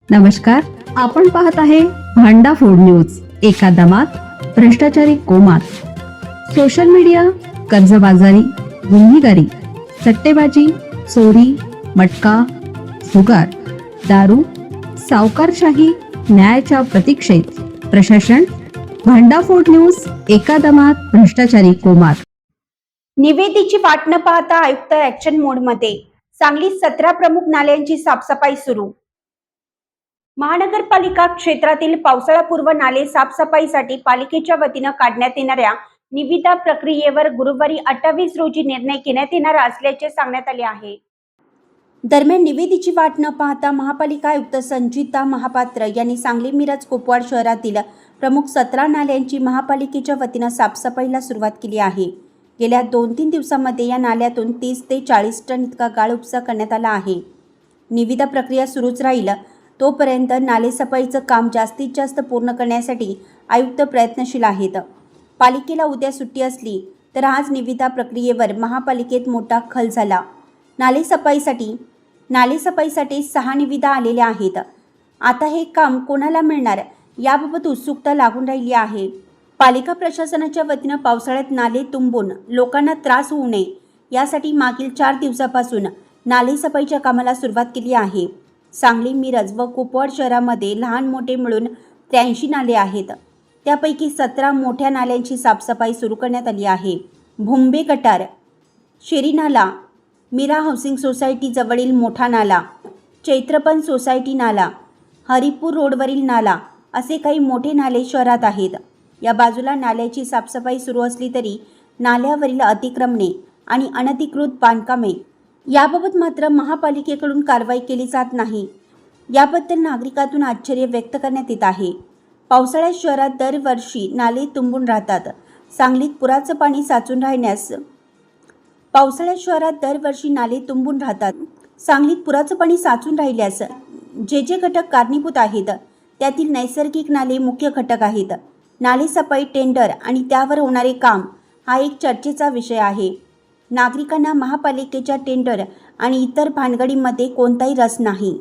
नमस्कार, आपण पाहत आहे भांडा फोड न्यूज. एका दमात भ्रष्टाचारी कोमात. सोशल मीडिया, कर्जबाजारी, गुन्हेगारी, सट्टेबाजी, चोरी, मटका, जुगार, दारू, सावकारशाही, न्यायाच्या प्रतीक्षेत प्रशासन. भांडाफोड न्यूज. एका दमात भ्रष्टाचारी कोमात. निवेदीची वाट न पाहता आयुक्त ऍक्शन मोडमध्ये. सांगलीत 17 प्रमुख नाल्यांची साफसफाई सुरू. महानगरपालिका क्षेत्रातील पावसाळापूर्व नाले साफसफाईसाठी पालिकेच्या वतीनं काढण्यात येणाऱ्या निविदा प्रक्रियेवर गुरुवारी 28 रोजी निर्णय घेण्यात येणार असल्याचे सांगण्यात आले आहे. दरम्यान निवेदीची वाट न पाहता महापालिका आयुक्त संचिता महापात्र यांनी सांगली, मिरज, कुपवाड शहरातील प्रमुख 17 नाल्यांची महापालिकेच्या वतीनं साफसफाईला सुरुवात केली आहे. गेल्या 2-3 दिवसांमध्ये या नाल्यातून 30 ते 40 टन इतका गाळ उपसा करण्यात आला आहे. निविदा प्रक्रिया सुरूच राहील तोपर्यंत नालेसफाईचं काम जास्तीत जास्त पूर्ण करण्यासाठी आयुक्त प्रयत्नशील आहेत. पालिकेला उद्या सुट्टी असली तर आज निविदा प्रक्रियेवर महापालिकेत मोठा खल झाला. नालेसफाईसाठी 6 निविदा आलेल्या आहेत. आता हे काम कोणाला मिळणार याबाबत उत्सुकता लागून राहिली आहे. पालिका प्रशासनाच्या वतीनं पावसाळ्यात नाले तुंबून लोकांना त्रास होऊ नये यासाठी मागील 4 दिवसापासून नालेसफाईच्या कामाला सुरुवात केली आहे. सांगली, मिरज व कुपवाड शहरामध्ये लहान मोठे मिळून 83 नाले आहेत. त्यापैकी 17 मोठ्या नाल्यांची साफसफाई सुरू करण्यात आली आहे. भुंबे गटार, शेरी नाला, मीरा हाऊसिंग सोसायटी जवळील मोठा नाला, चैत्रपन सोसायटी नाला, हरिपूर रोडवरील नाला असे काही मोठे नाले शहरात आहेत. या बाजूला नाल्याची साफसफाई सुरू असली तरी नाल्यावरील अतिक्रमणे आणि अनधिकृत बांधकामे याबाबत मात्र महापालिकेकडून कारवाई केली जात नाही. याबद्दल नागरिकातून आश्चर्य व्यक्त करण्यात येत आहे. पावसाळ्यात शहरात दरवर्षी नाले तुंबून राहतात. सांगलीत पुराचं पाणी साचून राहण्यास जे घटक कारणीभूत आहेत त्यातील नैसर्गिक नाले मुख्य घटक आहेत. नालेसफाई टेंडर आणि त्यावर होणारे काम हा एक चर्चेचा विषय आहे. नागरिकांना महापालिकेच्या टेंडर आणि इतर भानगडीमध्ये कोणताही रस नाही.